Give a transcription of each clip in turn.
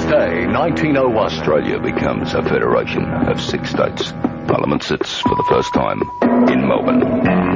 Day, 1901. Australia becomes a federation of 6 states. Parliament sits for the first time in Melbourne.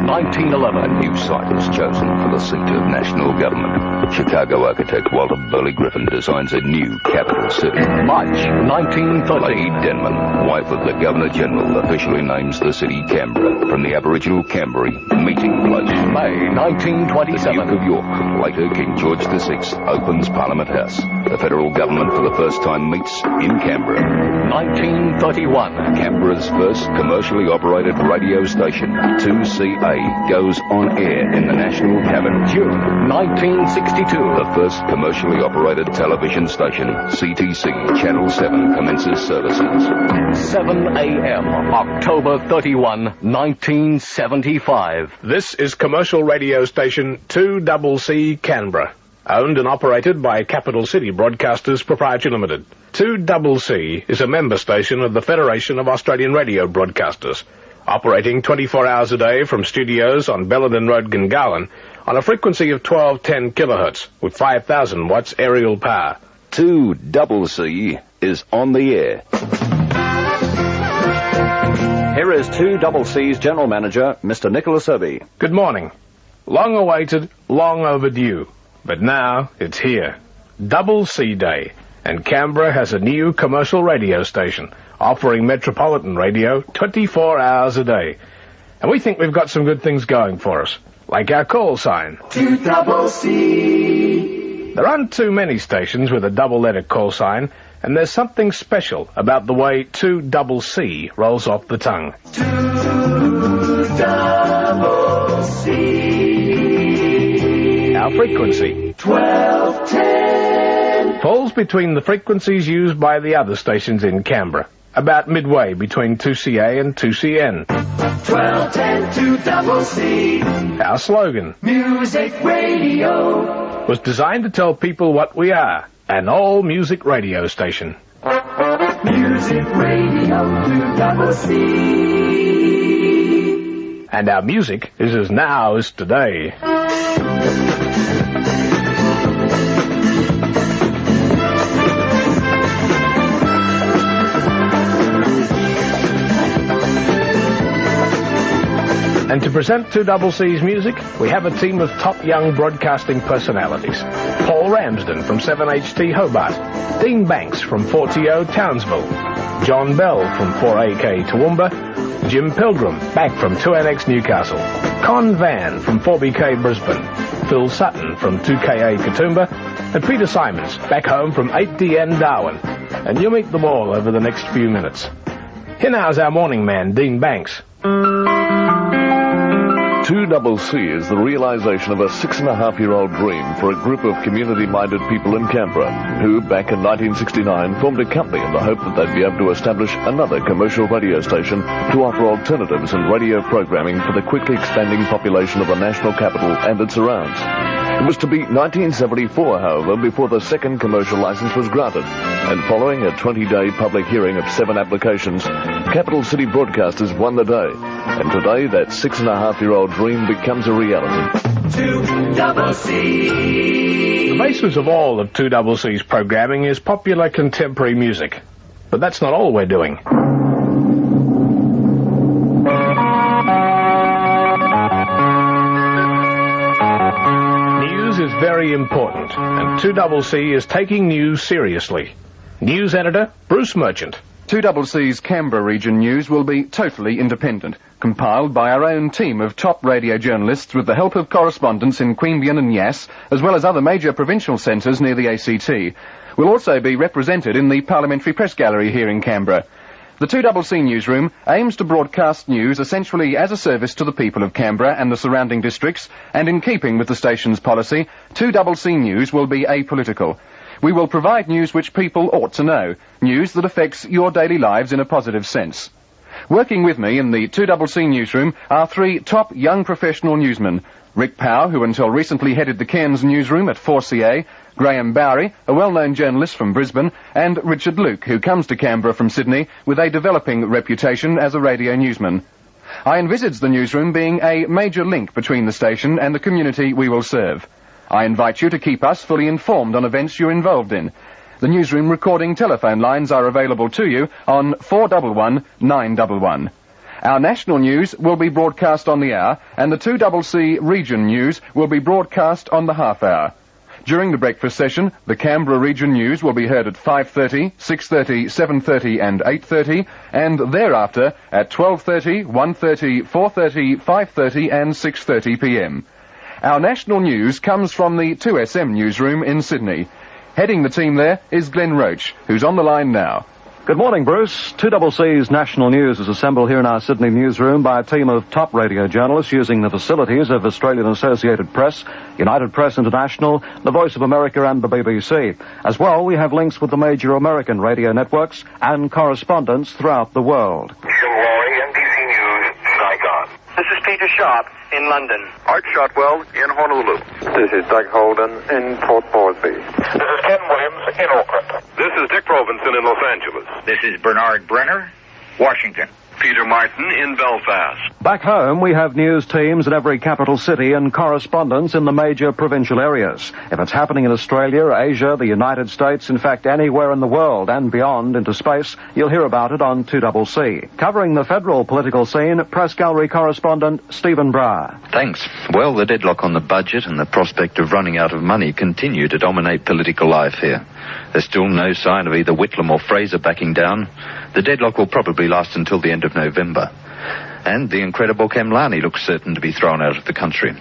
1911. A new site is chosen for the seat of national government. Chicago architect Walter Burley Griffin designs a new capital city. March 1913. Lady Denman, wife of the Governor-General, officially names the city Canberra from the Aboriginal Canberra meeting place. May 1927. The Duke of York, later King George VI, opens Parliament House. The federal government for the first time meets in Canberra. 1931. Canberra's first commercially operated radio station, 2CA, goes on air in the national capital. June 1962. The first commercially operated television station, CTC, Channel 7, commences services. 7 a.m. October 31, 1975. This is commercial radio station 2CC Canberra, owned and operated by Capital City Broadcasters Proprietary Limited. 2CC is a member station of the Federation of Australian Radio Broadcasters, operating 24 hours a day from studios on Belladon Road, Gungahlin, on a frequency of 1210 kilohertz with 5,000 watts aerial power. 2CC is on the air. Here is 2CC's General Manager, Mr. Nicholas Irby. Good morning. Long awaited, long overdue. But now it's here. Double C Day. And Canberra has a new commercial radio station offering metropolitan radio 24 hours a day. And we think we've got some good things going for us, like our call sign. 2CC. There aren't too many stations with a double-letter call sign, and there's something special about the way 2CC rolls off the tongue. 2CC. Our frequency, 1210. falls between the frequencies used by the other stations in Canberra, about midway between 2CA and 2CN. 1210 2CC. Our slogan Music Radio. was designed to tell people what we are, an all-music radio station. Music Radio 2CC. And our music is as now as today. And to present 2CC's music, we have a team of top young broadcasting personalities. Paul Ramsden from 7HT Hobart, Dean Banks from 4TO Townsville, John Bell from 4AK Toowoomba, Jim Pilgrim back from 2NX Newcastle, Con Van from 4BK Brisbane, Phil Sutton from 2KA Katoomba, and Peter Simons back home from 8DN Darwin. And you'll meet them all over the next few minutes. Here now is our morning man, Dean Banks. 2CC is the realization of a 6.5-year-old dream for a group of community-minded people in Canberra who, back in 1969, formed a company in the hope that they'd be able to establish another commercial radio station to offer alternatives in radio programming for the quickly expanding population of the national capital and its surrounds. It was to be 1974, however, before the second commercial license was granted, and following a 20-day public hearing of 7 applications, Capital City Broadcasters won the day, and today that 6.5-year-old dream becomes a reality. 2CC. The basis of all of 2CC's programming is popular contemporary music. But that's not all we're doing. News is very important, and 2CC is taking news seriously. News editor, Bruce Merchant. 2CC's Canberra region news will be totally independent, compiled by our own team of top radio journalists with the help of correspondents in Queanbeyan and Yass, as well as other major provincial centres near the ACT. We'll also be represented in the Parliamentary Press Gallery here in Canberra. The 2CC newsroom aims to broadcast news essentially as a service to the people of Canberra and the surrounding districts, and in keeping with the station's policy, 2CC News will be apolitical. We will provide news which people ought to know, news that affects your daily lives in a positive sense. Working with me in the 2CC newsroom are 3 top young professional newsmen: Rick Power, who until recently headed the Cairns newsroom at 4CA, Graham Bowery, a well-known journalist from Brisbane, and Richard Luke, who comes to Canberra from Sydney with a developing reputation as a radio newsman. I envisage the newsroom being a major link between the station and the community we will serve. I invite you to keep us fully informed on events you're involved in. The newsroom recording telephone lines are available to you on 411 911. Our national news will be broadcast on the hour, and the 2CC region news will be broadcast on the half hour. During the breakfast session, the Canberra region news will be heard at 5:30, 6:30, 7:30 and 8:30, and thereafter at 12:30, 1:30, 4:30, 5:30 and 6:30 p.m. Our national news comes from the 2SM newsroom in Sydney. Heading the team there is Glenn Roach, who's on the line now. Good morning, Bruce. 2CC's national news is assembled here in our Sydney newsroom by a team of top radio journalists using the facilities of Australian Associated Press, United Press International, the Voice of America and the BBC. As well, we have links with the major American radio networks and correspondents throughout the world. NBC News, Saigon. This is Peter Sharp in London. Art Shotwell in Honolulu. This is Doug Holden in Port Moresby. This is Ken Williams in Auckland. This is Dick Robinson in Los Angeles. This is Bernard Brenner, Washington. Peter Martin in Belfast. Back home, we have news teams in every capital city and correspondents in the major provincial areas. If it's happening in Australia, Asia, the United States, in fact anywhere in the world and beyond into space, you'll hear about it on 2CC. Covering the federal political scene, press gallery correspondent Stephen Brar. Thanks. Well, the deadlock on the budget and the prospect of running out of money continue to dominate political life here. There's still no sign of either Whitlam or Fraser backing down. The deadlock will probably last until the end of November. And the incredible Kemlani looks certain to be thrown out of the country.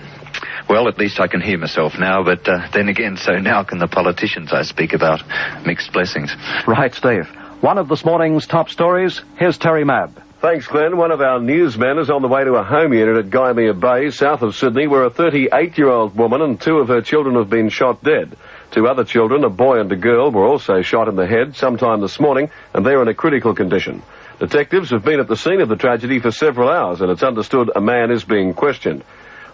Well, at least I can hear myself now, but then again, so now can the politicians I speak about. Mixed blessings. Right, Steve. One of this morning's top stories, here's Terry Mabb. Thanks, Glenn. One of our newsmen is on the way to a home unit at Gymea Bay, south of Sydney, where a 38-year-old woman and two of her children have been shot dead. Two other children, a boy and a girl, were also shot in the head sometime this morning, and they're in a critical condition. Detectives have been at the scene of the tragedy for several hours, and it's understood a man is being questioned.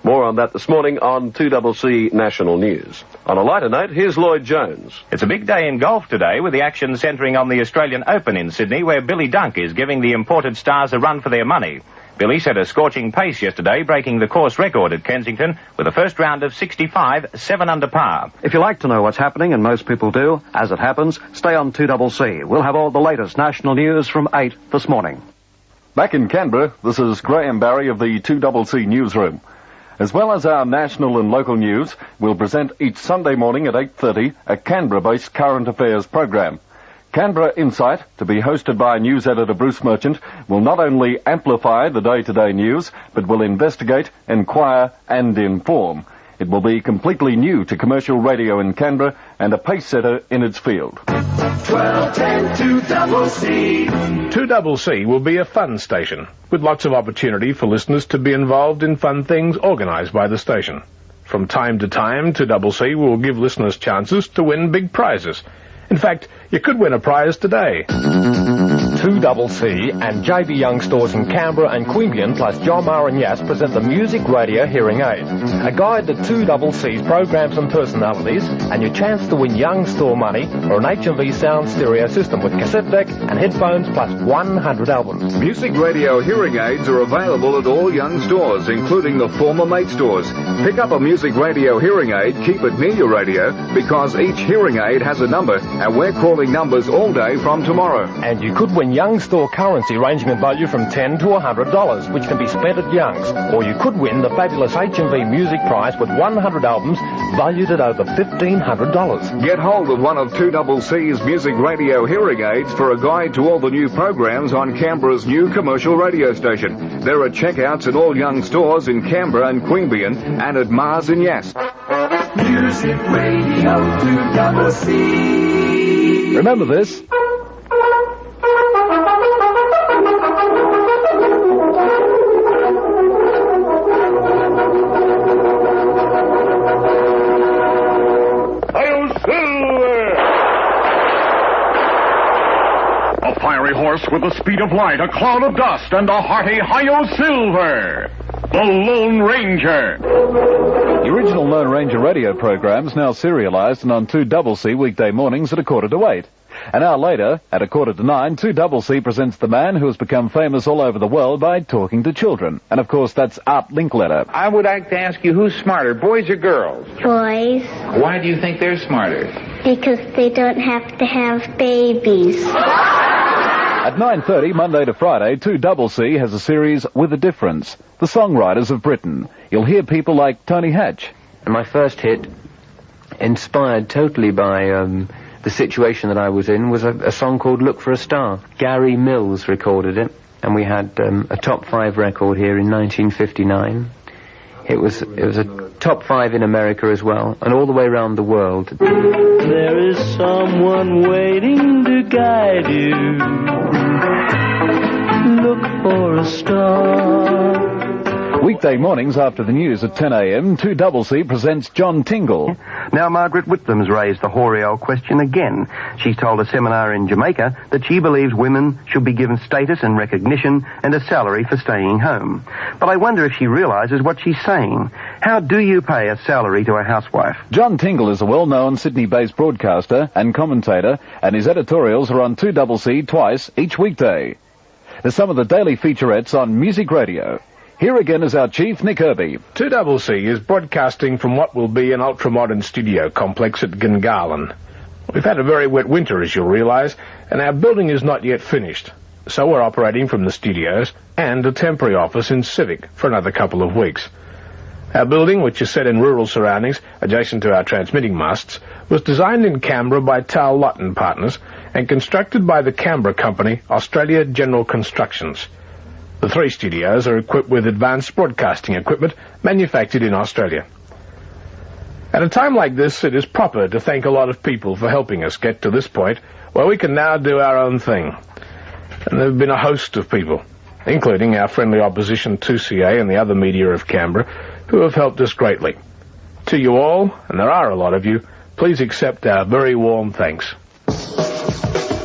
More on that this morning on 2CC National News. On a lighter note, here's Lloyd Jones. It's a big day in golf today, with the action centering on the Australian Open in Sydney, where Billy Dunk is giving the imported stars a run for their money. Billy set a scorching pace yesterday, breaking the course record at Kensington with a first round of 65, 7 under par. If you like to know what's happening, and most people do, as it happens, stay on 2CC. We'll have all the latest national news from 8 this morning. Back in Canberra, this is Graham Barry of the 2CC newsroom. As well as our national and local news, we'll present each Sunday morning at 8:30 a Canberra-based current affairs program. Canberra Insight, to be hosted by news editor Bruce Merchant, will not only amplify the day-to-day news, but will investigate, inquire and inform. It will be completely new to commercial radio in Canberra and a pace-setter in its field. 1210 2CC. 2CC will be a fun station, with lots of opportunity for listeners to be involved in fun things organised by the station. From time to time, 2CC will give listeners chances to win big prizes. In fact, you could win a prize today. 2CC and JB Young Stores in Canberra and Queanbeyan plus John Maher and Yass present the Music Radio Hearing Aid, a guide to 2CC's programs and personalities, and your chance to win Young Store money or an HMV sound stereo system with cassette deck and headphones plus 100 albums. Music Radio Hearing Aids are available at all Young Stores, including the former Mate stores. Pick up a Music Radio Hearing Aid, keep it near your radio, because each hearing aid has a number, and we're calling numbers all day from tomorrow. And you could win Young Store currency ranging in value from $10 to $100, which can be spent at Young's. Or you could win the fabulous HMV Music Prize with 100 albums valued at over $1,500. Get hold of one of 2CC's Music Radio Hearing Aids for a guide to all the new programs on Canberra's new commercial radio station. There are checkouts at all Young Stores in Canberra and Queanbeyan and at Mars and Yass. Music Radio 2CC. Remember this. A fiery horse with the speed of light, a cloud of dust, and a hearty Hi-Yo Silver. The Lone Ranger. The original Lone Ranger radio program's now serialised and on 2CC weekday mornings at 7:45. An hour later, at 9:15, 2CC presents the man who has become famous all over the world by talking to children. And of course, that's Art Linkletter. I would like to ask you, who's smarter, boys or girls? Boys. Why do you think they're smarter? Because they don't have to have babies. At 9:30, Monday to Friday, 2CC has a series with a difference. The Songwriters of Britain. You'll hear people like Tony Hatch. And my first hit, inspired totally by the situation that I was in, was a song called Look for a Star. Gary Mills recorded it, and we had a top 5 record here in 1959. It was a top 5 in America as well, and all the way around the world. There is someone waiting to guide you. Look for a star. Weekday mornings after the news at 10 a.m, 2CC presents John Tingle. Now Margaret Whitlam's raised the hoary old question again. She's told a seminar in Jamaica that she believes women should be given status and recognition and a salary for staying home. But I wonder if she realises what she's saying. How do you pay a salary to a housewife? John Tingle is a well-known Sydney-based broadcaster and commentator, and his editorials are on 2CC twice each weekday. There's some of the daily featurettes on Music Radio. Here again is our chief, Nick Irby. 2CC is broadcasting from what will be an ultra-modern studio complex at Gungahlin. We've had a very wet winter, as you'll realise, and our building is not yet finished. So we're operating from the studios and a temporary office in Civic for another couple of weeks. Our building, which is set in rural surroundings adjacent to our transmitting masts, was designed in Canberra by Tal Lott and Partners and constructed by the Canberra company Australia General Constructions. The 3 studios are equipped with advanced broadcasting equipment manufactured in Australia. At a time like this, it is proper to thank a lot of people for helping us get to this point where we can now do our own thing. And there have been a host of people, including our friendly opposition 2CA and the other media of Canberra, who have helped us greatly. To you all, and there are a lot of you, please accept our very warm thanks.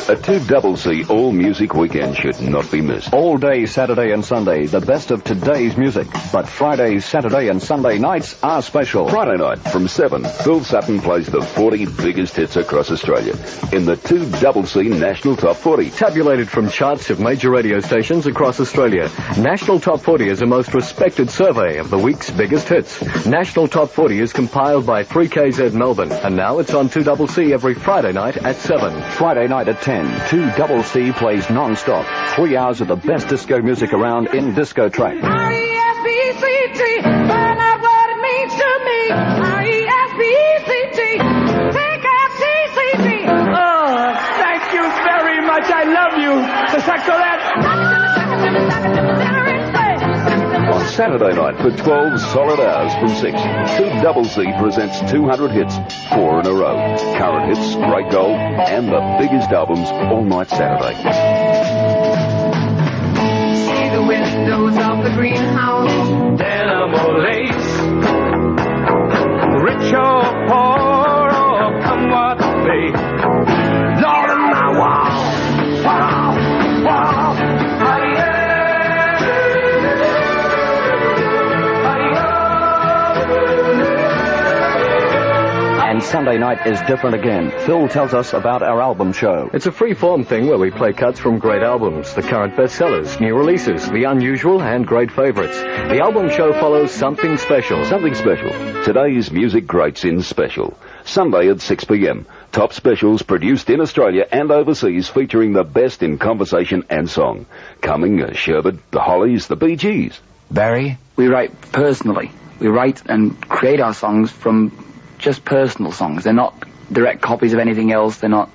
A 2CC all-music weekend should not be missed. All day Saturday and Sunday, the best of today's music. But Fridays, Saturday and Sunday nights are special. Friday night from 7, Phil Sutton plays the 40 biggest hits across Australia in the 2CC National Top 40. Tabulated from charts of major radio stations across Australia, National Top 40 is a most respected survey of the week's biggest hits. National Top 40 is compiled by 3KZ Melbourne, and now it's on 2CC every Friday night at 7. Friday night at 10. 2CC plays non-stop. 3 hours of the best disco music around in Disco Track. R-E-S-P-C-T, find out what it means to me. R-E-S-P-C-T, take out T-C-T. Oh, thank you very much. I love you. The On Saturday night for 12 solid hours from 6, 2CC presents 200 hits, 4 in a row. Current hits, great gold, and the biggest albums all night Saturday. See the windows of the greenhouse, Dynamo lace. Rich or poor or come what may. Lord of my wow, wow, wow. And Sunday night is different again. Phil tells us about our album show. It's a free-form thing where we play cuts from great albums, the current bestsellers, new releases, the unusual and great favourites. The album show follows something special. Something special. Today's music greats in special. Sunday at 6 p.m. Top specials produced in Australia and overseas featuring the best in conversation and song. Coming are Sherbet, the Hollies, the Bee Gees. Barry, we write personally. We write and create our songs from just personal songs. They're not direct copies of anything else. They're not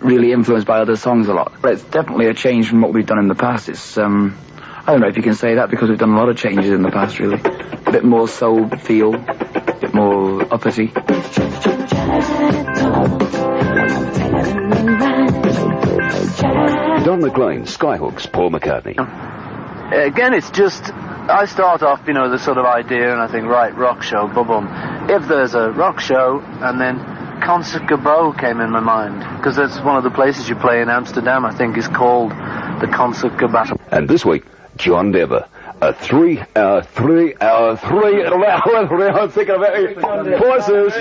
really influenced by other songs a lot. But it's definitely a change from what we've done in the past. It's, I don't know if you can say that because we've done a lot of changes in the past, really. A bit more soul feel, a bit more uppity. Don McLean, Skyhooks, Paul McCartney. Again, it's just, I start off, the sort of idea, and I think, right, rock show, boom. If there's a rock show, and then Concert Gebouw came in my mind, because that's one of the places you play in Amsterdam, I think, is called the Concert Gebouw. And this week, John Dever. A 3 hour horses.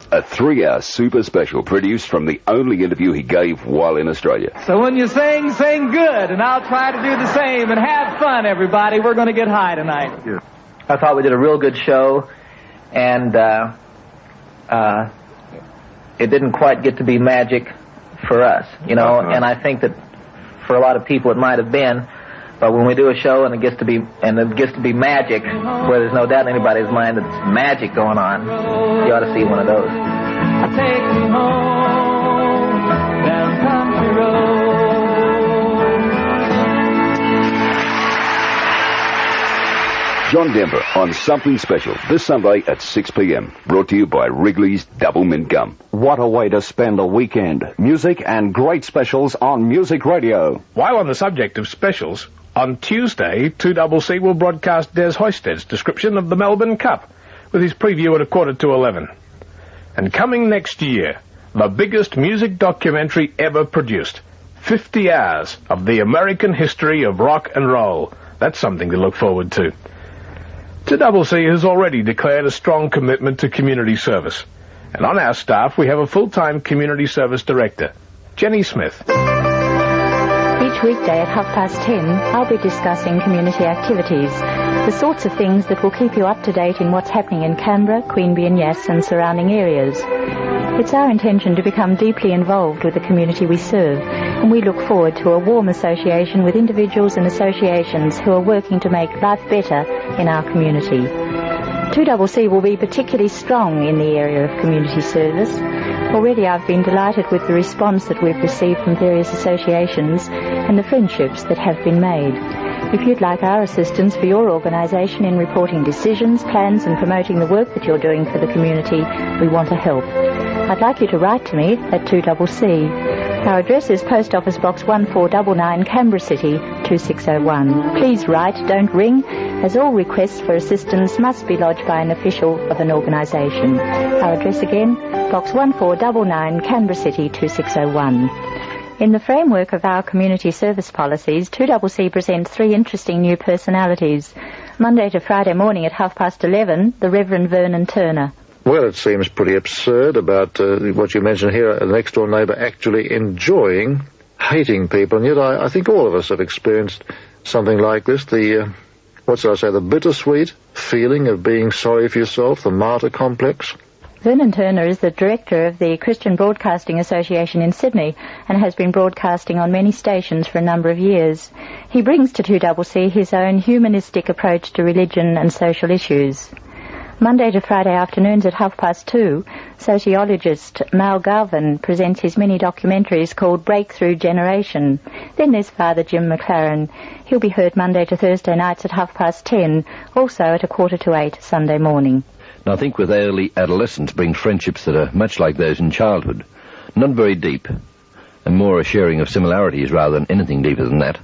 A 3-hour super special produced from the only interview he gave while in Australia. So when you sing, sing good, and I'll try to do the same. And have fun, everybody. We're going to get high tonight. Yeah. I thought we did a real good show, and it didn't quite get to be magic for us, you know, and I think that for a lot of people it might have been, but when we do a show and it gets to be magic, where there's no doubt in anybody's mind that it's magic going on, you ought to see one of those. Take me home, down country road. John Denver on Something Special this Sunday at 6 p.m. Brought to you by Wrigley's Double Mint Gum. What a way to spend a weekend. Music and great specials on Music Radio. While on the subject of specials, on Tuesday, 2CC will broadcast Des Hoysted's description of the Melbourne Cup, with his preview at 11:15. And coming next year, the biggest music documentary ever produced. 50 hours of the American history of rock and roll. That's something to look forward to. 2CC has already declared a strong commitment to community service. And on our staff, we have a full-time community service director, Jenny Smith. Each weekday at 10:30, I'll be discussing community activities, the sorts of things that will keep you up to date in what's happening in Canberra, Queanbeyan and Yass and surrounding areas. It's our intention to become deeply involved with the community we serve, and we look forward to a warm association with individuals and associations who are working to make life better in our community. 2CC will be particularly strong in the area of community service. Already I've been delighted with the response that we've received from various associations and the friendships that have been made. If you'd like our assistance for your organisation in reporting decisions, plans and promoting the work that you're doing for the community, we want to help. I'd like you to write to me at 2CC. Our address is Post Office Box 1499, Canberra City, 2601. Please write, don't ring, as all requests for assistance must be lodged by an official of an organisation. Our address again, Box 1499, Canberra City, 2601. In the framework of our community service policies, 2CC presents 3 interesting new personalities. Monday to Friday morning at 11:30, the Reverend Vernon Turner. Well, it seems pretty absurd about what you mentioned here, an next-door neighbour actually enjoying hating people, and yet I think all of us have experienced something like this, the bittersweet feeling of being sorry for yourself, the martyr complex. Vernon Turner is the director of the Christian Broadcasting Association in Sydney and has been broadcasting on many stations for a number of years. He brings to 2CC his own humanistic approach to religion and social issues. Monday to Friday afternoons at 2:30, sociologist Mal Garvin presents his mini documentaries called Breakthrough Generation. Then there's Father Jim McLaren. He'll be heard Monday to Thursday nights at 10:30, also at 7:45 Sunday morning. I think with early adolescence bring friendships that are much like those in childhood. Not very deep, and more a sharing of similarities rather than anything deeper than that,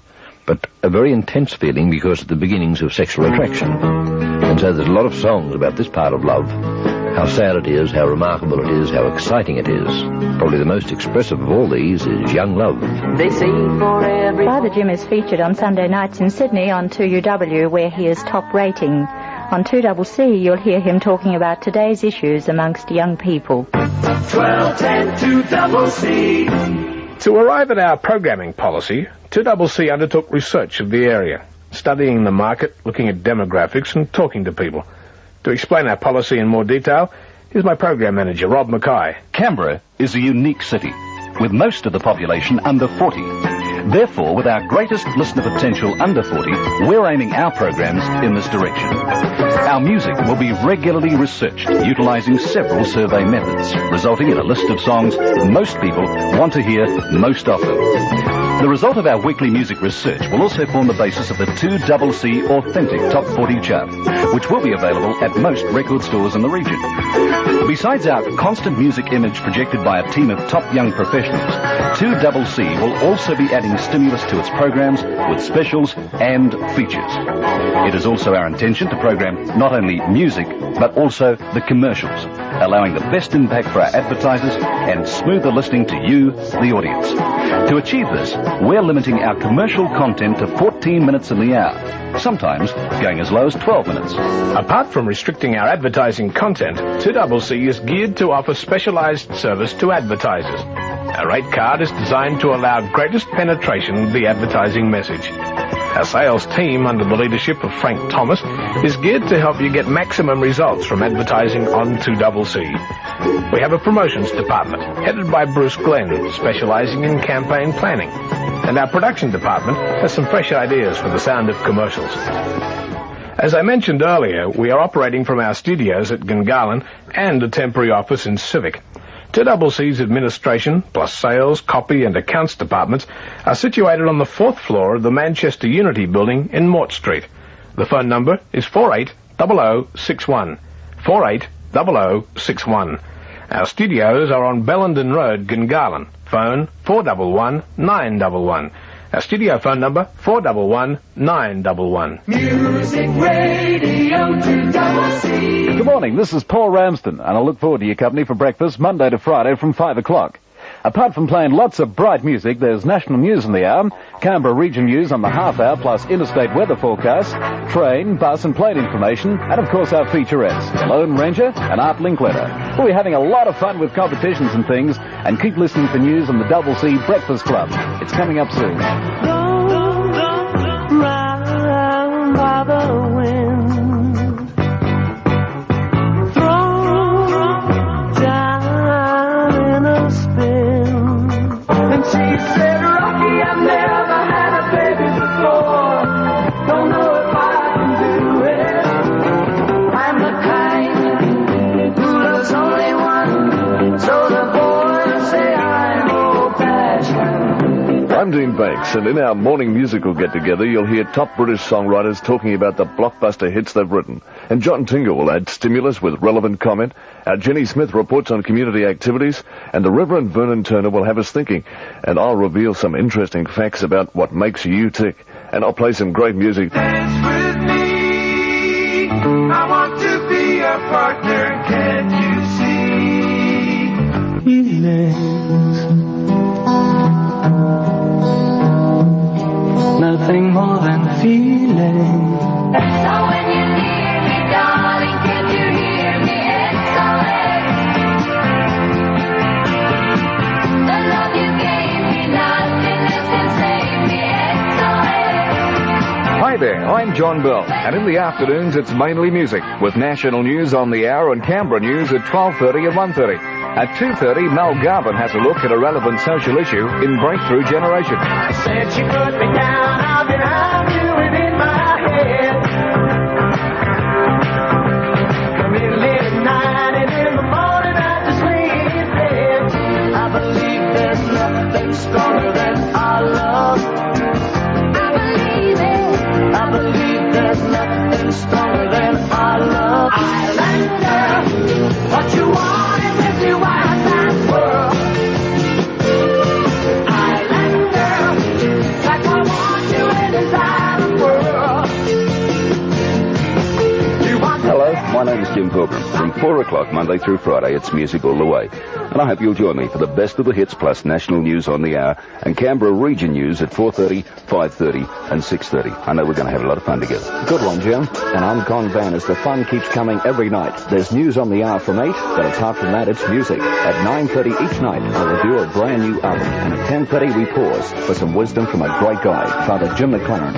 but a very intense feeling because of the beginnings of sexual attraction. And so there's a lot of songs about this part of love, how sad it is, how remarkable it is, how exciting it is. Probably the most expressive of all these is Young Love. They sing for every... Father Jim is featured on Sunday nights in Sydney on 2UW, where he is top rating. On 2CC, you'll hear him talking about today's issues amongst young people. 1210 2CC. To arrive at our programming policy, 2CC undertook research of the area, studying the market, looking at demographics and talking to people. To explain our policy in more detail, here's my program manager, Rob Mackay. Canberra is a unique city, with most of the population under 40. Therefore, with our greatest listener potential under 40, we're aiming our programs in this direction. Our music will be regularly researched, utilising several survey methods, resulting in a list of songs most people want to hear most often. The result of our weekly music research will also form the basis of the 2CC Authentic Top 40 chart, which will be available at most record stores in the region. Besides our constant music image projected by a team of top young professionals, 2CC will also be adding stimulus to its programs with specials and features. It is also our intention to program not only music, but also the commercials, allowing the best impact for our advertisers and smoother listening to you, the audience. To achieve this, we're limiting our commercial content to 14 minutes in the hour, sometimes going as low as 12 minutes. Apart from restricting our advertising content, 2CC is geared to offer specialised service to advertisers. Our rate card is designed to allow greatest penetration of the advertising message. Our sales team, under the leadership of Frank Thomas, is geared to help you get maximum results from advertising on 2CC. We have a promotions department, headed by Bruce Glenn, specialising in campaign planning. And our production department has some fresh ideas for the sound of commercials. As I mentioned earlier, we are operating from our studios at Gungahlin and a temporary office in Civic. 2CC's administration, plus sales, copy and accounts departments, are situated on the 4th floor of the Manchester Unity building in Mort Street. The phone number is 480061. 480061. Our studios are on Bellenden Road, Gungahlin. Phone 411-911. Our studio phone number 411-911. Music Radio 2CC. Good morning, this is Paul Ramsden, and I look forward to your company for breakfast Monday to Friday from 5 o'clock. Apart from playing lots of bright music, there's national news in the hour, Canberra region news on the half hour, plus interstate weather forecasts, train, bus and plane information, and of course our featurettes, The Lone Ranger and Art Linkletter. We'll be having a lot of fun with competitions and things, and keep listening for news on the 2CC Breakfast Club. It's coming up soon. Round by the wind, thrown down in a spin. And she said, Rocky, I've never had a baby before. Don't know if I can do it. I'm the kind who loves only one. So the boys say I'm old-fashioned. I'm Dean Banks, and in our morning musical get-together, you'll hear top British songwriters talking about the blockbuster hits they've written. And John Tingle will add stimulus with relevant comment. Our Jenny Smith reports on community activities, and the Reverend Vernon Turner will have us thinking. And I'll reveal some interesting facts about what makes you tick. And I'll play some great music. Dance with me. I want to be your partner. Can't you see? Feelings. Nothing more than feeling. So when you're near me, darling, can you hear me? SOS. The love you gave me, nothing else can save me. SOS. Hi there, I'm John Bell, and in the afternoons it's mainly music, with national news on the hour and Canberra news at 12:30 and 1:30. At 2:30, Mel Garvin has a look at a relevant social issue in Breakthrough Generation. Said she put me down, I've been arguing in my head. Come in late at night and in the morning I just lay in bed. I believe there's nothing stronger than our love. I believe it. I believe there's nothing stronger than our love. Island girl, what you want is empty wide world. Island girl, like I want you in this island world. Hello, my name is Jim Pilgrim. From 4 o'clock Monday through Friday, it's music all the way. And I hope you'll join me for the best of the hits plus national news on the hour and Canberra region news at 4:30, 5:30 and 6:30. I know we're going to have a lot of fun together. Good one, Jim. And I'm Con Van as the fun keeps coming every night. There's news on the hour from 8, but apart from that, it's music. At 9:30 each night, we'll review a brand new album. And at 10:30, we pause for some wisdom from a great guy, Father Jim McLaren.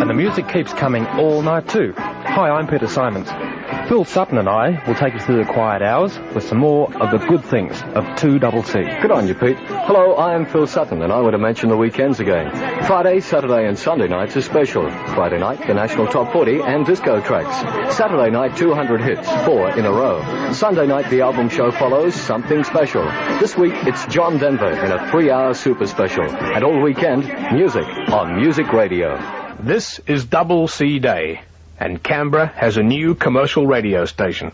And the music keeps coming all night too. Hi, I'm Peter Simons. Phil Sutton and I will take you through the quiet hours with some more of the good things of 2CC. Good on you, Pete. Hello, I am Phil Sutton, and I want to mention the weekends again. Friday, Saturday and Sunday nights are special. Friday night, the National Top 40 and disco tracks. Saturday night, 200 hits, 4 in a row. Sunday night, the album show follows, something special. This week, it's John Denver in a 3-hour super special. And all weekend, music on Music Radio. This is 2CC Day, and Canberra has a new commercial radio station.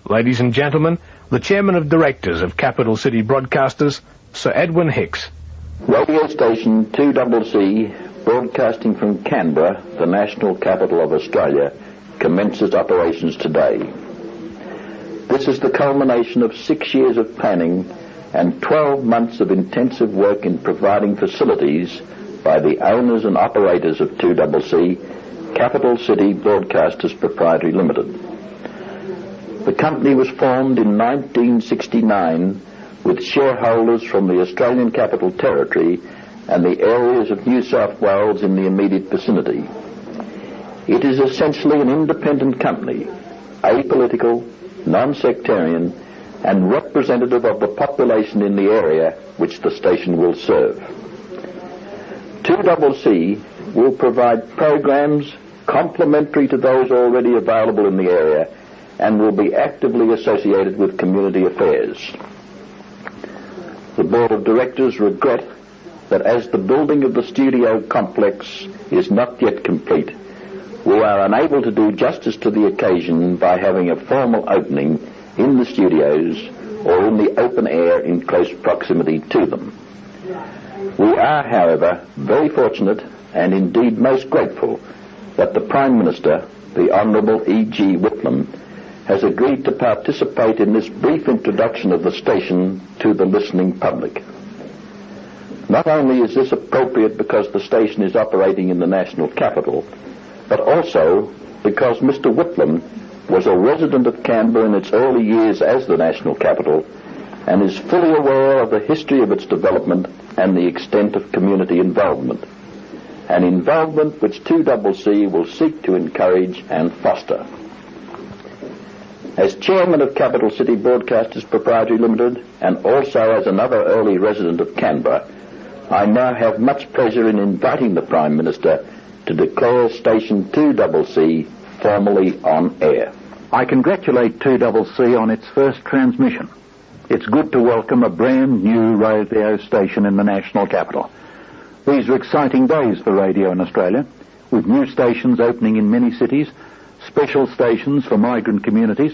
Ladies and gentlemen, the Chairman of Directors of Capital City Broadcasters, Sir Edwin Hicks. Radio station 2CC, broadcasting from Canberra, the national capital of Australia, commences operations today. This is the culmination of 6 years of planning and 12 months of intensive work in providing facilities by the owners and operators of 2CC, Capital City Broadcasters Proprietary Limited. The company was formed in 1969 with shareholders from the Australian Capital Territory and the areas of New South Wales in the immediate vicinity. It is essentially an independent company, apolitical, non-sectarian, and representative of the population in the area which the station will serve. 2CC will provide programs complementary to those already available in the area and will be actively associated with community affairs. The Board of Directors regret that as the building of the studio complex is not yet complete, we are unable to do justice to the occasion by having a formal opening in the studios or in the open air in close proximity to them. We are, however, very fortunate and indeed most grateful that the Prime Minister, the Honourable E.G. Whitlam, has agreed to participate in this brief introduction of the station to the listening public. Not only is this appropriate because the station is operating in the national capital, but also because Mr. Whitlam was a resident of Canberra in its early years as the national capital and is fully aware of the history of its development and the extent of community involvement, an involvement which 2CC will seek to encourage and foster. As Chairman of Capital City Broadcasters Proprietary Limited and also as another early resident of Canberra, I now have much pleasure in inviting the Prime Minister to declare Station 2CC formally on air. I congratulate 2CC on its first transmission. It's good to welcome a brand new radio station in the national capital. These are exciting days for radio in Australia, with new stations opening in many cities, special stations for migrant communities,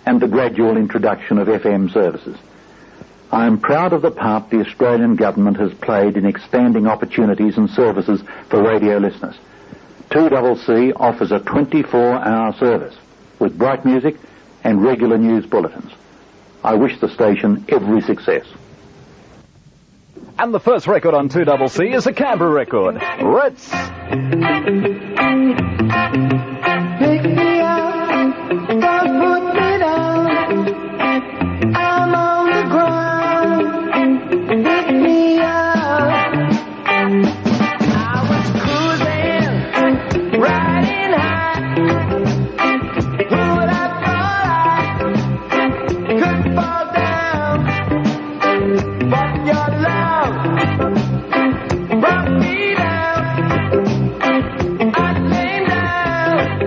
and the gradual introduction of FM services. I am proud of the part the Australian government has played in expanding opportunities and services for radio listeners. 2CC offers a 24-hour service with bright music and regular news bulletins. I wish the station every success. And the first record on 2CC is a Canberra record. Ritz. Pick me up, don't put me down. I'm on the ground. Pick me up. I was cruising, riding high. Who would have thought I could fall down? But your love brought me down. I came down.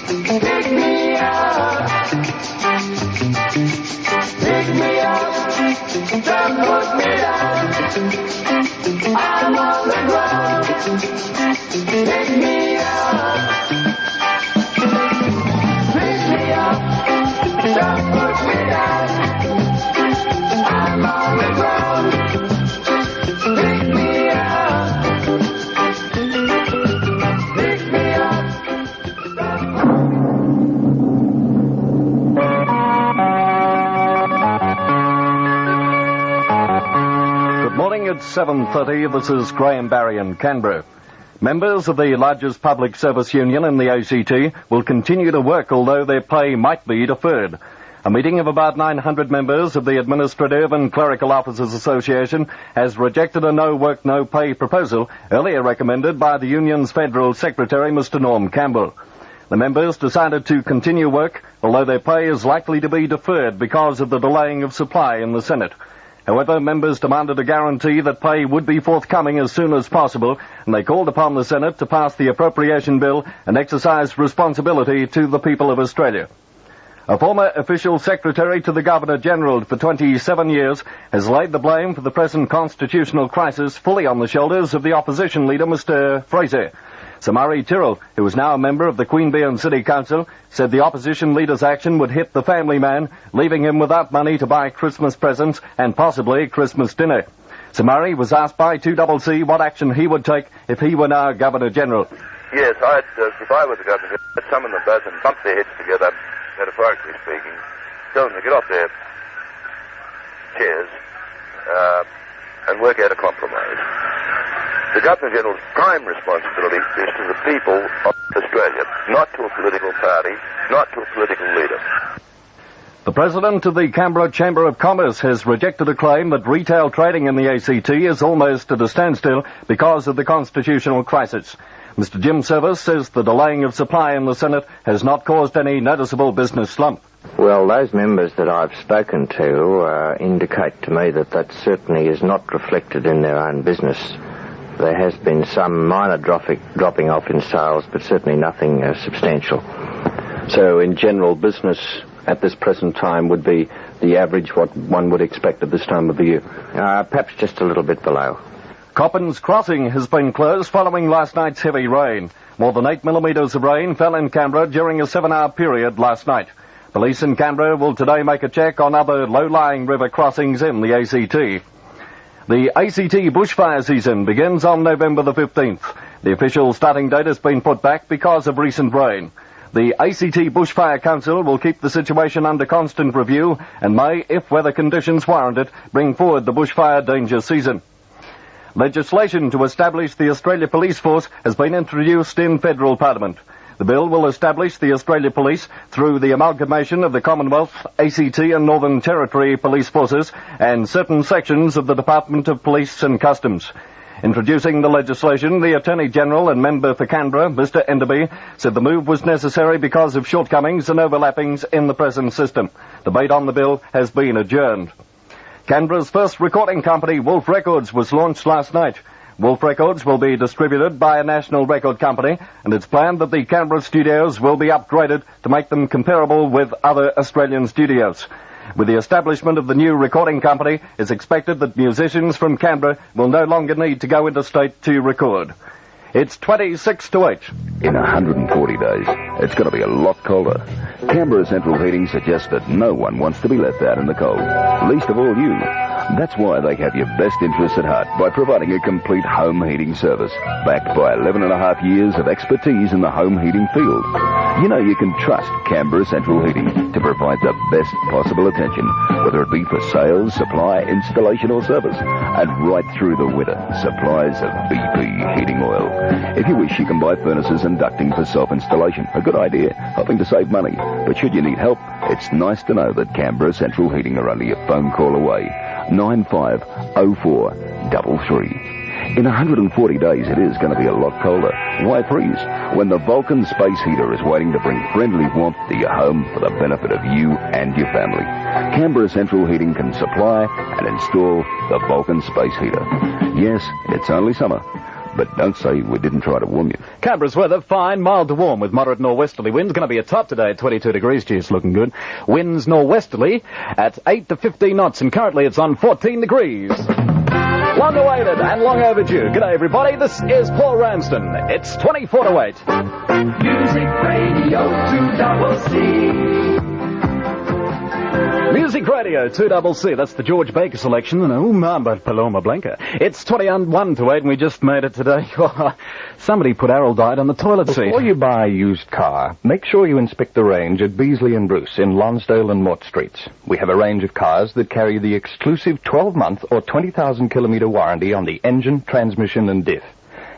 Pick me up. Pick me up. Don't put me down. I'm on the ground. Pick me up. Pick me up. Don't put me down. I'm on the ground. Pick me up. Pick me up. Good morning, it's 7:30. This is Graham Barry in Canberra. Members of the largest public service union in the ACT will continue to work, although their pay might be deferred. A meeting of about 900 members of the Administrative and Clerical Officers Association has rejected a no work, no pay proposal earlier recommended by the union's Federal Secretary, Mr. Norm Campbell. The members decided to continue work, although their pay is likely to be deferred because of the delaying of supply in the Senate. However, members demanded a guarantee that pay would be forthcoming as soon as possible, and they called upon the Senate to pass the appropriation bill and exercise responsibility to the people of Australia. A former official secretary to the Governor-General for 27 years has laid the blame for the present constitutional crisis fully on the shoulders of the opposition leader, Mr. Fraser. Samari Tyrrell, who is now a member of the Queanbeyan City Council, said the opposition leader's action would hit the family man, leaving him without money to buy Christmas presents and possibly Christmas dinner. Samari was asked by 2CC what action he would take if he were now Governor-General. Yes, if I was the Governor, I'd summon them both and bump their heads together, metaphorically speaking, tell them to get off their chairs and work out a compromise. The Governor-General's prime responsibility is to the people of Australia, not to a political party, not to a political leader. The president of the Canberra Chamber of Commerce has rejected a claim that retail trading in the ACT is almost at a standstill because of the constitutional crisis. Mr. Jim Service says the delaying of supply in the Senate has not caused any noticeable business slump. Well, those members that I've spoken to indicate to me that that certainly is not reflected in their own business. There has been some minor dropping off in sales, but certainly nothing substantial. So, in general, business at this present time would be the average, what one would expect at this time of the year? Perhaps just a little bit below. Coppins Crossing has been closed following last night's heavy rain. More than 8 millimetres of rain fell in Canberra during a 7-hour period last night. Police in Canberra will today make a check on other low-lying river crossings in the ACT. The ACT bushfire season begins on November the 15th. The official starting date has been put back because of recent rain. The ACT Bushfire Council will keep the situation under constant review and may, if weather conditions warrant it, bring forward the bushfire danger season. Legislation to establish the Australia Police Force has been introduced in Federal Parliament. The bill will establish the Australia Police through the amalgamation of the Commonwealth, ACT and Northern Territory police forces and certain sections of the Department of Police and Customs. Introducing the legislation, the Attorney-General and member for Canberra, Mr. Enderby, said the move was necessary because of shortcomings and overlappings in the present system. Debate on the bill has been adjourned. Canberra's first recording company, Wolf Records, was launched last night. Wolf Records will be distributed by a national record company, and it's planned that the Canberra studios will be upgraded to make them comparable with other Australian studios. With the establishment of the new recording company, it's expected that musicians from Canberra will no longer need to go interstate to record. It's 26 to 8. In 140 days, it's going to be a lot colder. Canberra Central Heating suggests that no one wants to be left out in the cold, least of all you. That's why they have your best interests at heart by providing a complete home heating service, backed by 11.5 years of expertise in the home heating field. You know you can trust Canberra Central Heating to provide the best possible attention, whether it be for sales, supply, installation or service. And right through the winter, supplies of BP heating oil. If you wish, you can buy furnaces and ducting for self-installation. A good idea, helping to save money. But should you need help, it's nice to know that Canberra Central Heating are only a phone call away. 950433. In 140 days, it is going to be a lot colder. Why freeze when the Vulcan Space Heater is waiting to bring friendly warmth to your home for the benefit of you and your family? Canberra Central Heating can supply and install the Vulcan Space Heater. Yes, it's only summer, But don't say we didn't try to warn you. Canberra's weather, fine, mild to warm with moderate nor'westerly winds. Going to be a top today at 22 degrees. Gee, it's looking good. Winds nor'westerly at 8 to 15 knots, and currently it's on 14 degrees. Long awaited and long overdue. G'day, everybody. This is Paul Ramsden. It's 24 to 8. Music Radio 2CC. Music Radio 2CC. That's the George Baker selection. And oh, Mamba Paloma Blanca. It's 21 to 8, and we just made it today. Somebody put Araldite on the toilet seat. Before you buy a used car, make sure you inspect the range at Beasley and Bruce in Lonsdale and Mott Streets. We have a range of cars that carry the exclusive 12-month or 20,000-kilometer warranty on the engine, transmission, and diff.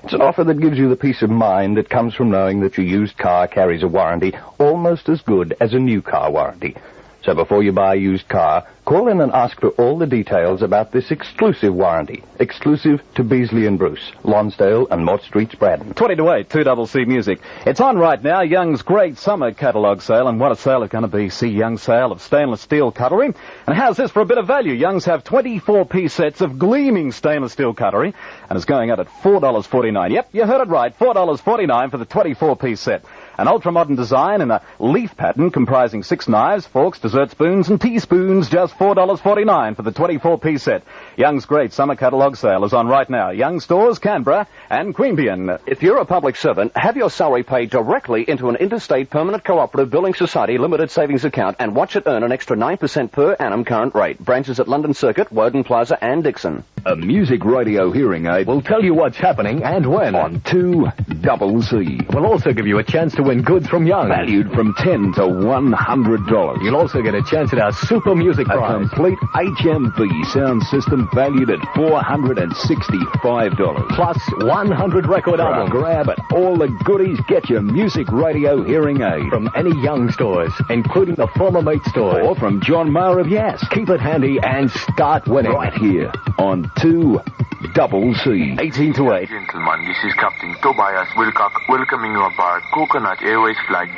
It's an offer that gives you the peace of mind that comes from knowing that your used car carries a warranty almost as good as a new car warranty. So before you buy a used car, call in and ask for all the details about this exclusive warranty. Exclusive to Beasley and Bruce, Lonsdale and Mott Streets, Braddon. 20 to 8, 2CC Music. It's on right now, Young's great summer catalogue sale, and what a sale it's going to be. See Young's sale of stainless steel cutlery. And how's this for a bit of value? Young's have 24-piece sets of gleaming stainless steel cutlery, and it's going out at $4.49. Yep, you heard it right, $4.49 for the 24-piece set. An ultra-modern design in a leaf pattern comprising 6 knives, forks, dessert spoons, and teaspoons, just $4.49 for the 24-piece set. Young's great summer catalogue sale is on right now. Young Stores, Canberra, and Queanbeyan. If you're a public servant, have your salary paid directly into an interstate permanent cooperative building society limited savings account and watch it earn an extra 9% per annum current rate. Branches at London Circuit, Woden Plaza, and Dixon. A music radio hearing aid We'll tell you what's happening and when. on 2CC. We'll also give you a chance to win goods from Young. Valued from $10 to $100. You'll also get a chance at our super music A prize. complete HMV sound system valued at $465. Plus 100 record For a albums. grab at all the goodies, get your music radio hearing aid. From any Young stores, including the former Mate store. Or from John Maher of Yass. Keep it handy and start winning. Right here on 2CC. 18 to 8. Gentlemen, this is Captain Tobias Wilcock welcoming you aboard Coconut Airways Flight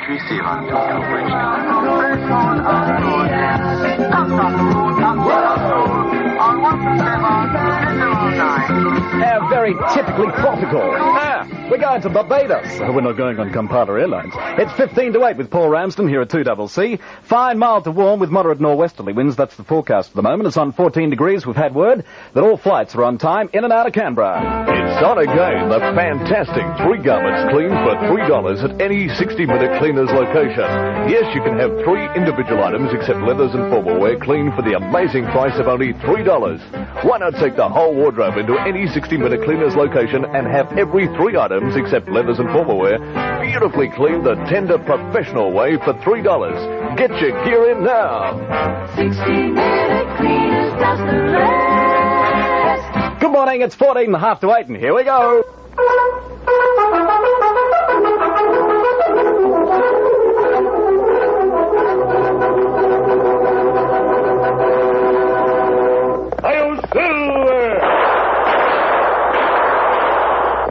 Yeah, very typically tropical. We're going to Barbados. We're not going on Kampala Airlines. It's 15 to 8 with Paul Ramsden here at 2CC. Fine, mild to warm with moderate nor'westerly winds. That's the forecast at the moment. It's on 14 degrees. We've had word that all flights are on time in and out of Canberra. It's on again, the fantastic 3 garments clean for $3 at any 60-minute cleaner's location. Yes, you can have 3 individual items except leathers and formal wear clean for the amazing price of only $3. Why not take the whole wardrobe into any 60-minute cleaner's location and have every 3 items except leathers and formal wear beautifully cleaned the tender professional way for $3. Get your gear in now. 60-minute cleaners plus the rest. Good morning. It's 14 and a half to 8, and here we go.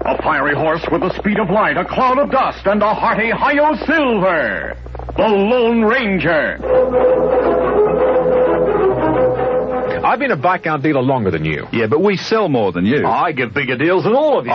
A fiery horse with the speed of light, a cloud of dust, and a hearty Hi-Yo Silver. The Lone Ranger. I've been a bike out dealer longer than you. Yeah, but we sell more than you. I get bigger deals than all of you.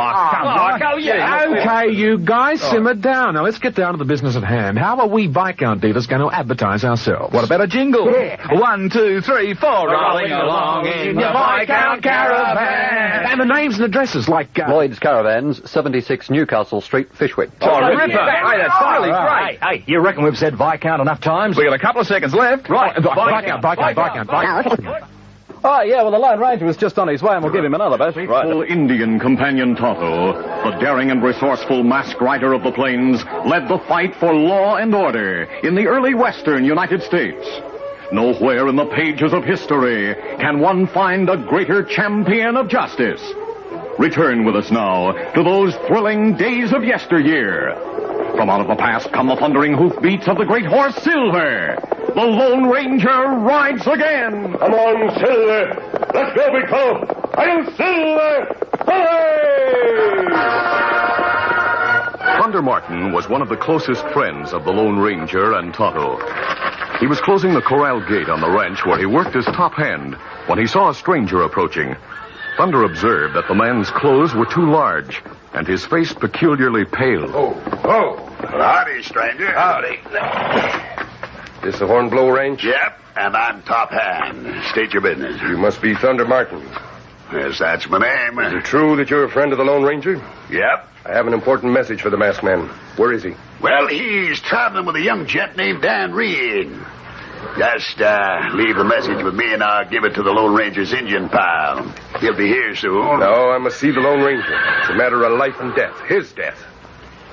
Okay, you guys, simmer down. Now, let's get down to the business at hand. How are we bike out dealers going to advertise ourselves? What about a jingle? Yeah. 1, 2, 3, 4. Rolling along in your bike out caravan. And the names and addresses like... Lloyd's Caravans, 76 Newcastle Street, Fishwick. Oh, Ripper. Hey, that's really great. Hey, you reckon we've said Viscount enough times? We got a couple of seconds left. Right, Viscount. Oh, yeah, well, the Lone Ranger was just on his way, and we'll give him another bash. Faithful Indian companion Tonto, the daring and resourceful masked rider of the plains, led the fight for law and order in the early western United States. Nowhere in the pages of history can one find a greater champion of justice. Return with us now to those thrilling days of yesteryear. From out of the past come the thundering hoofbeats of the great horse Silver. The Lone Ranger rides again. Come on, Silver. Let's go, big fellow. Hi-yo, Silver. Hooray! Thunder Martin was one of the closest friends of the Lone Ranger and Tonto. He was closing the corral gate on the ranch where he worked as top hand when he saw a stranger approaching. Thunder observed that the man's clothes were too large, and his face peculiarly pale. Oh, howdy, stranger. Howdy. This the Hornblow Range? Yep, and I'm top hand. State your business. You must be Thunder Martin. Yes, that's my name. Is it true that you're a friend of the Lone Ranger? Yep. I have an important message for the masked man. Where is he? Well, he's traveling with a young gent named Dan Reed. Just leave the message with me, and I'll give it to the Lone Ranger's Indian pal. He'll be here soon. No, I must see the Lone Ranger. It's a matter of life and death. His death.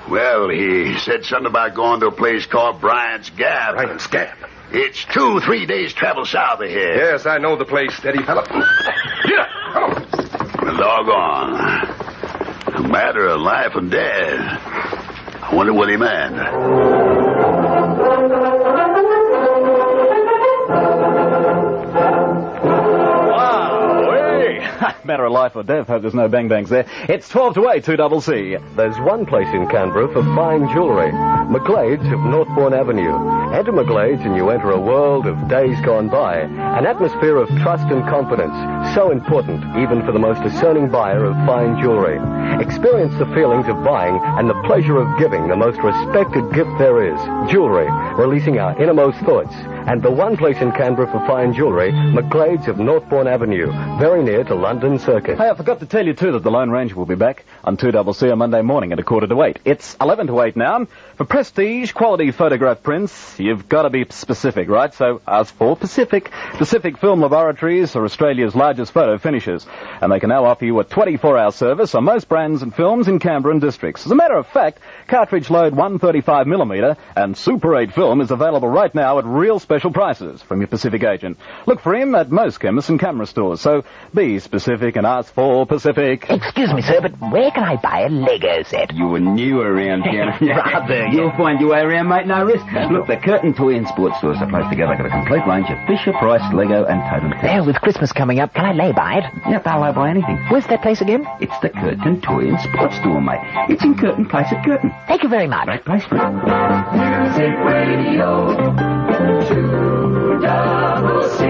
Well, he said something about going to a place called Bryant's Gap. Bryant's Gap? It's 2-3 days travel south of here. Yes, I know the place. Steady, fella. Yeah. Well, doggone. A matter of life and death. I wonder what he meant. Matter of life or death. Hope there's no bang-bangs there. It's 12 to 8, 2CC. There's one place in Canberra for fine jewellery. McGlade's of Northbourne Avenue. Enter McGlade's and you enter a world of days gone by. An atmosphere of trust and confidence. So important, even for the most discerning buyer of fine jewellery. Experience the feelings of buying and the pleasure of giving the most respected gift there is. Jewellery. Releasing our innermost thoughts. And the one place in Canberra for fine jewellery, McGlade's of Northbourne Avenue. Very near to London Circus. Hey, I forgot to tell you, too, that the Lone Ranger will be back on 2CC on Monday morning at 7:45. It's 11 to 8 now. For prestige, quality photograph prints, you've got to be specific, right? So ask for Pacific. Pacific Film Laboratories are Australia's largest photo finishers, and they can now offer you a 24-hour service on most brands and films in Canberra and districts. As a matter of fact, cartridge load 135mm and Super 8 film is available right now at real special prices from your Pacific agent. Look for him at most chemists and camera stores, so be specific and ask for Pacific. Excuse me, sir, but where can I buy a Lego set? You were new around here. Rather. You'll find your way around, mate, no risk. Look, the Curtin Toy and Sports Store's the place to go. They've got a complete range of Fisher-Price, Lego and totem poles. There, with Christmas coming up, can I lay by it? Yep, I'll lay by anything. Where's that place again? It's the Curtin Toy and Sports Store, mate. It's in Curtin Place at Curtin. Thank you very much. Great place for it. Music Radio 2CC.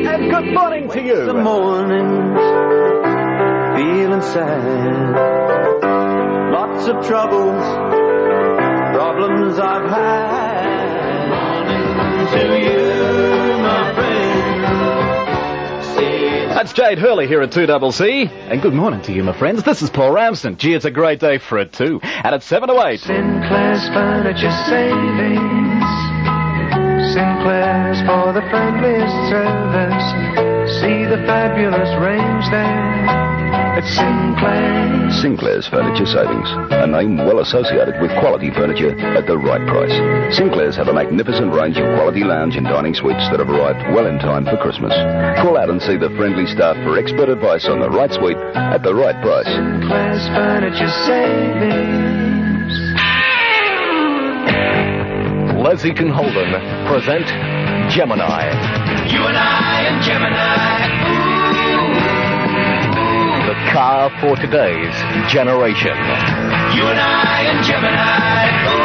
And good morning to you. Some mornings, feeling sad. Lots of troubles, problems I've had. Morning to you, my friend. That's Jade Hurley here at 2CC. And good morning to you, my friends. This is Paul Ramsden. Gee, it's a great day for it, too. And it's 7 to 8. Sinclair's Furniture Savings. Sinclair's for the friendliest service. See the fabulous range there. It's Sinclair. Sinclair's Furniture Savings, a name well associated with quality furniture at the right price. Sinclair's have a magnificent range of quality lounge and dining suites that have arrived well in time for Christmas. Call out and see the friendly staff for expert advice on the right suite at the right price. Sinclair's Furniture Savings. Lexington Holden present Gemini. You and I and Gemini. The car for today's generation. You and I and Gemini.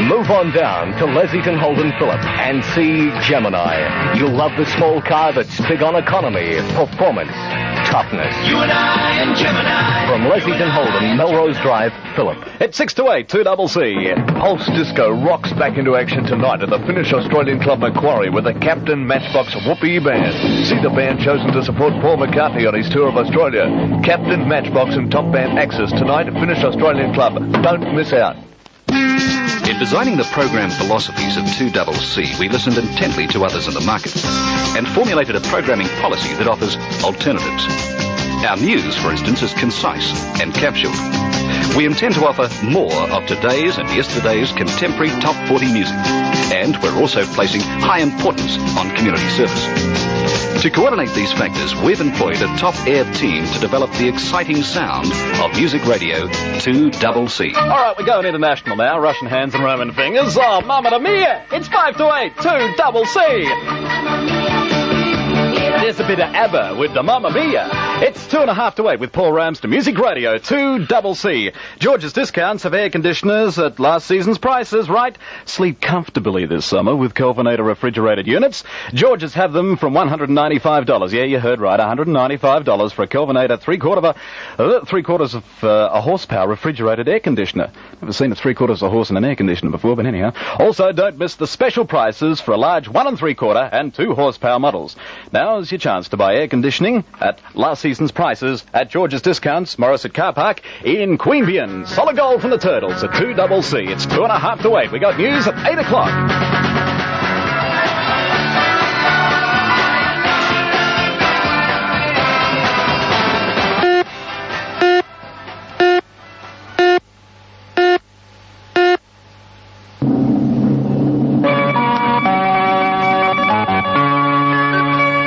Move on down to Lexington Holden Phillip and see Gemini. You'll love the small car that's big on economy, performance, toughness. You and I and Gemini. From Lexington Holden, Melrose Drive, Phillip. It's 6 to 8, 2CC. Pulse Disco rocks back into action tonight at the Finnish Australian Club Macquarie with the Captain Matchbox Whoopee Band. See the band chosen to support Paul McCartney on his tour of Australia. Captain Matchbox and top band Axis tonight at Finnish Australian Club. Don't miss out. In designing the program philosophies of 2CC, we listened intently to others in the market and formulated a programming policy that offers alternatives. Our news, for instance, is concise and capsule. We intend to offer more of today's and yesterday's contemporary top 40 music, and we're also placing high importance on community service. To coordinate these factors, we've employed a top air team to develop the exciting sound of music radio 2CC. All right, we're going international now. Russian hands and Roman fingers. Oh, mamma mia! It's 5 to 8, 2CC. There's a bit of ABBA with the Mamma Mia. It's 2.5 to 8 with Paul Ramsden. Music Radio, 2CC. George's Discounts have air conditioners at last season's prices, right? Sleep comfortably this summer with Kelvinator refrigerated units. George's have them from $195. Yeah, you heard right, $195 for a Kelvinator three-quarters of a horsepower refrigerated air conditioner. Never seen a three-quarters of a horse in an air conditioner before, but anyhow. Also, don't miss the special prices for a large 1 3/4 and 2 horsepower models. Now's your chance to buy air conditioning at last season's prices at George's Discounts, Morisset Car Park in Queanbeyan. Solid gold from the Turtles at 2CC. It's 2.5 to 8. We got news at 8 o'clock.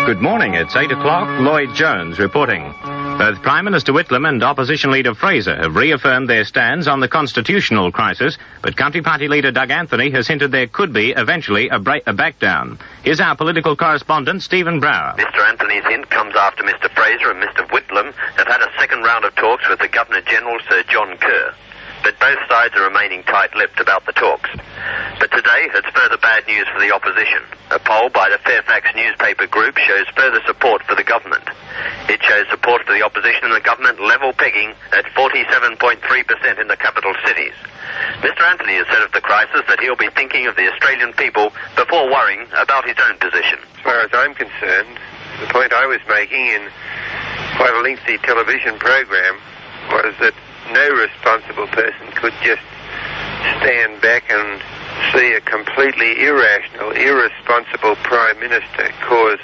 Good morning. It's 8 o'clock. Lloyd Jones reporting. Both Prime Minister Whitlam and Opposition Leader Fraser have reaffirmed their stands on the constitutional crisis, but Country Party Leader Doug Anthony has hinted there could be, eventually, a back-down. Here's our political correspondent, Stephen Brower. Mr Anthony's hint comes after Mr Fraser and Mr Whitlam have had a second round of talks with the Governor-General, Sir John Kerr. But both sides are remaining tight-lipped about the talks. But today, it's further bad news for the opposition. A poll by the Fairfax newspaper group shows further support for the government. It shows support for the opposition and the government level pegging at 47.3% in the capital cities. Mr Anthony has said of the crisis that he'll be thinking of the Australian people before worrying about his own position. As far as I'm concerned, the point I was making in quite a lengthy television program was that no responsible person could just stand back and see a completely irrational, irresponsible Prime Minister cause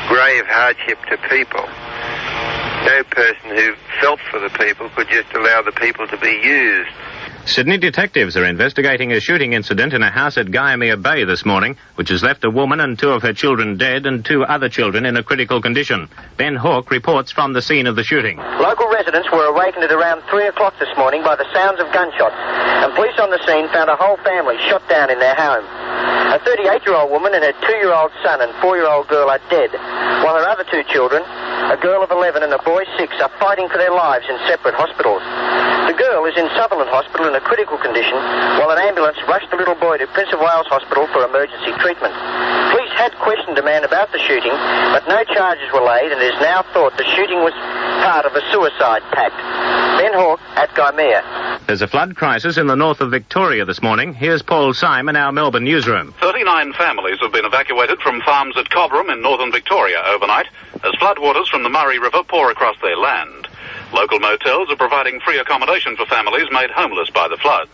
grave hardship to people. No person who felt for the people could just allow the people to be used. Sydney detectives are investigating a shooting incident in a house at Guyamere Bay this morning, which has left a woman and 2 of her children dead and 2 other children in a critical condition. Ben Hawke reports from the scene of the shooting. Local residents were awakened at around 3 o'clock this morning by the sounds of gunshots, and police on the scene found a whole family shot down in their home. A 38-year-old woman and her 2-year-old son and 4-year-old girl are dead, while her other 2 children, a girl of 11 and a boy 6, are fighting for their lives in separate hospitals. The girl is in Sutherland Hospital in a critical condition, while an ambulance rushed the little boy to Prince of Wales Hospital for emergency treatment. Police had questioned a man about the shooting, but no charges were laid, and it is now thought the shooting was part of a suicide pact. Ben Hawke at Guyamere. There's a flood crisis in the north of Victoria this morning. Here's Paul Syme in our Melbourne newsroom. 39 families have been evacuated from farms at Cobram in northern Victoria overnight as floodwaters from the Murray River pour across their land. Local motels are providing free accommodation for families made homeless by the floods.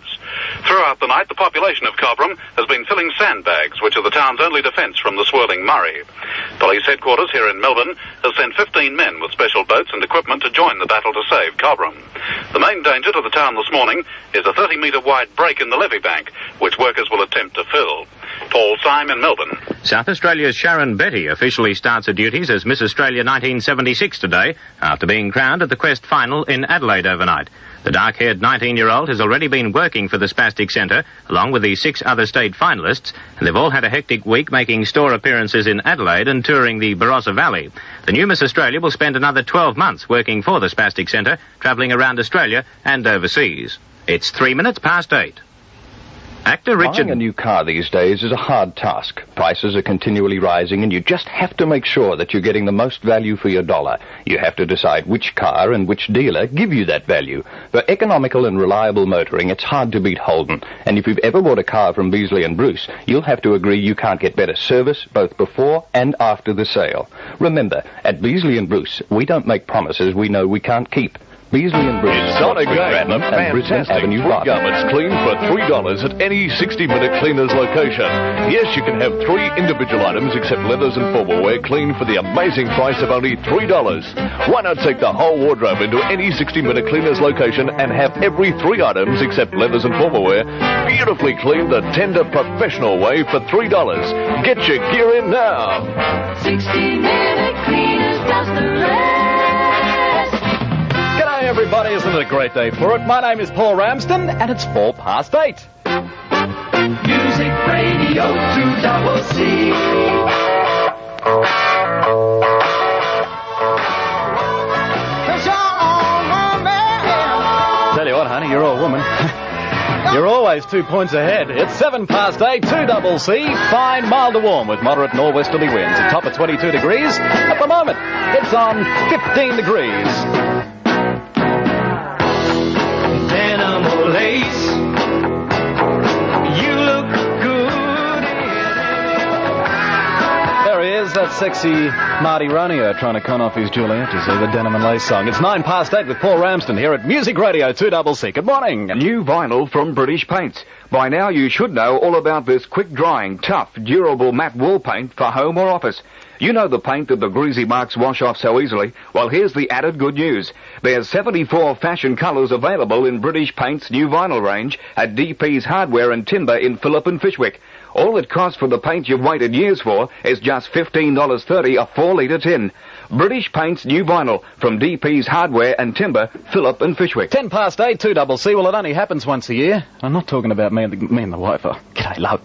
Throughout the night, the population of Cobram has been filling sandbags, which are the town's only defence from the swirling Murray. Police headquarters here in Melbourne has sent 15 men with special boats and equipment to join the battle to save Cobram. The main danger to the town this morning is a 30-metre wide break in the levee bank, which workers will attempt to fill. Paul Syme in Melbourne. South Australia's Sharon Betty officially starts her duties as Miss Australia 1976 today, after being crowned at the Quest final in Adelaide overnight. The dark-haired 19-year-old has already been working for the Spastic Centre, along with the 6 other state finalists, and they've all had a hectic week making store appearances in Adelaide and touring the Barossa Valley. The new Miss Australia will spend another 12 months working for the Spastic Centre, travelling around Australia and overseas. It's 3 minutes past 8. Actor Richard... Buying a new car these days is a hard task. Prices are continually rising, and you just have to make sure that you're getting the most value for your dollar. You have to decide which car and which dealer give you that value. For economical and reliable motoring, it's hard to beat Holden. And if you've ever bought a car from Beasley & Bruce, you'll have to agree you can't get better service both before and after the sale. Remember, at Beasley & Bruce, we don't make promises we know we can't keep. Beasley & Bruce. It's on again. And Brisbane Avenue Three garments cleaned for $3 at any 60-minute cleaner's location. Yes, you can have 3 individual items except leathers and formalwear cleaned for the amazing price of only $3. Why not take the whole wardrobe into any 60-minute cleaner's location and have every 3 items except leathers and formalwear beautifully cleaned the tender professional way for $3. Get your gear in now. 60-minute cleaners does the rest. G'day everybody, isn't it a great day for it? My name is Paul Ramsden, and it's 8:04. Music Radio 2CC. You're always 2 points ahead. It's 8:07, 2CC. Fine, mild to warm with moderate norwesterly winds. A top of 22 degrees. At the moment, it's on 15 degrees. Animal lace. You look good. There he is, that sexy Marty Ronio trying to con off his Juliet to see the Denim and Lace song. It's 8:09 with Paul Ramsden here at Music Radio 2CC. Good morning. New vinyl from British Paints. By now you should know all about this quick-drying, tough, durable matte wall paint for home or office. You know the paint that the greasy marks wash off so easily? Well, here's the added good news. There's 74 fashion colours available in British Paint's new vinyl range at DP's Hardware and Timber in Phillip and Fishwick. All it costs for the paint you've waited years for is just $15.30 a 4-litre tin. British Paint's new vinyl from DP's Hardware and Timber, Phillip and Fishwick. 8:10, 2CC. Well, it only happens once a year. I'm not talking about me and the wife. Oh, g'day, love.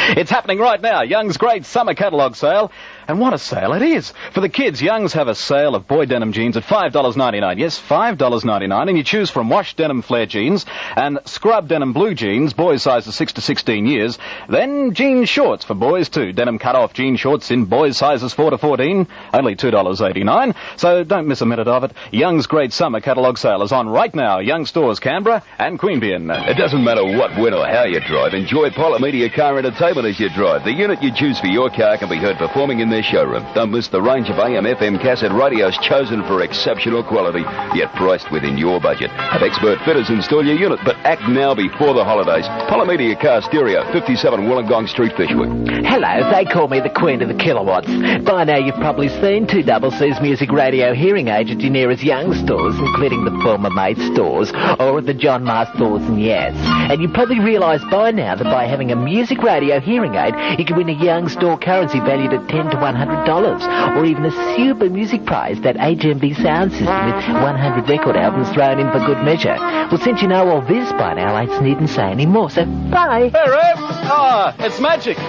It's happening right now. Young's great summer catalogue sale. And what a sale it is. For the kids, Young's have a sale of boy denim jeans at $5.99. Yes, $5.99. And you choose from wash denim flare jeans and scrub denim blue jeans, boys sizes 6 to 16 years. Then jean shorts for boys too. Denim cut-off jean shorts in boys sizes 4 to 14, only $2.89. So don't miss a minute of it. Young's great summer catalogue sale is on right now. Young Stores, Canberra and Queanbeyan. It doesn't matter what, when or how you drive. Enjoy Polymedia Car Entertainment as you drive. The unit you choose for your car can be heard performing in their showroom. Don't miss the range of AM/FM cassette radios chosen for exceptional quality, yet priced within your budget. Have expert fitters install your unit, but act now before the holidays. Polymedia Car Stereo, 57 Wollongong Street, Fishwick. Hello, they call me the Queen of the Kilowatts. By now you've probably seen 2CC's Music Radio hearing aid at your nearest Young Stores, including the former Mate stores, or at the John Marr stores in Yass. And you probably realise by now that by having a Music Radio hearing aid, you can win a Young Store currency valued at $10 to $100, or even a super music prize, that HMV sound system with 100 record albums thrown in for good measure. Well, since you know all this by now, I ain't needn't say any more, so bye. Hey, Rev! Oh, it's magic. You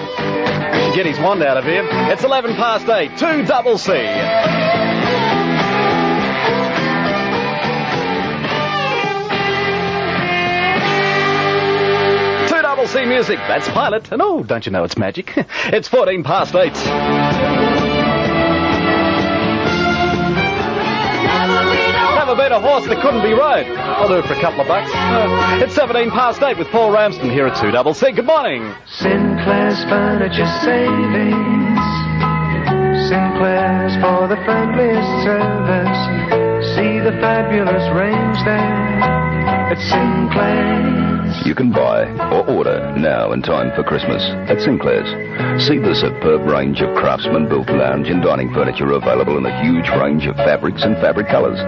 should get his wand out of here. It's 8:11, 2CC. 2CC Music, that's Pilot. And oh, don't you know it's magic? It's 8:14. Never been a horse that couldn't be rode. I'll do it for a couple of bucks. It's 8:17 with Paul Ramsden here at 2CC. Good morning. Sinclair's Furniture Savings. Sinclair's for the friendliest service. See the fabulous range there at Sinclair's. You can buy or order now in time for Christmas at Sinclair's. See the superb range of craftsman-built lounge and dining furniture available in a huge range of fabrics and fabric colours.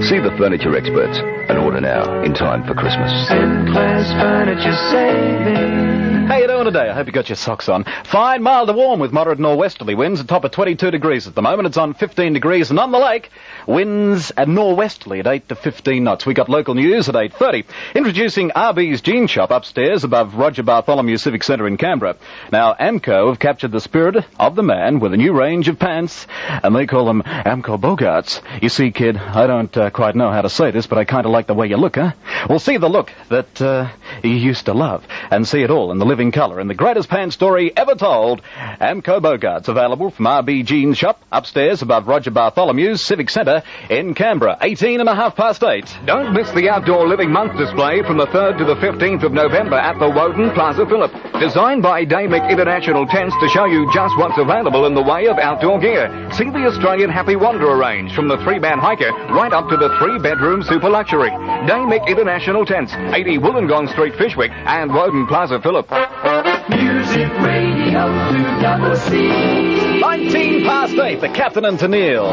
See the furniture experts and order now in time for Christmas. Sinclair's Furniture Savings. How you doing today? I hope you got your socks on. Fine, mild to warm with moderate norwesterly winds. A top of 22 degrees at the moment. It's on 15 degrees and on the lake, winds at norwesterly at 8 to 15 knots. We got local news at 8:30. Introducing RB's Jean Shop upstairs above Roger Bartholomew Civic Centre in Canberra. Now, Amco have captured the spirit of the man with a new range of pants, and they call them Amco Bogarts. You see, kid, I don't quite know how to say this, but I kind of like the way you look, huh? Well, see the look that you used to love, and see it all in the living colour in the greatest pants story ever told. Amco Bogarts, available from RB Jean Shop upstairs above Roger Bartholomew's Civic Centre in Canberra. 8:18. Don't miss the Outdoor Living Month display from the 3rd to the 15th of November at the Woden Plaza Phillip. Designed by Damick International Tents to show you just what's available in the way of outdoor gear. See the Australian Happy Wanderer range from the 3-man hiker right up to the 3-bedroom super luxury. Damick International Tents, 80 Wollongong Street, Fishwick and Woden Plaza Phillip. Music Radio 2CC. 8:19, the Captain and Tennille.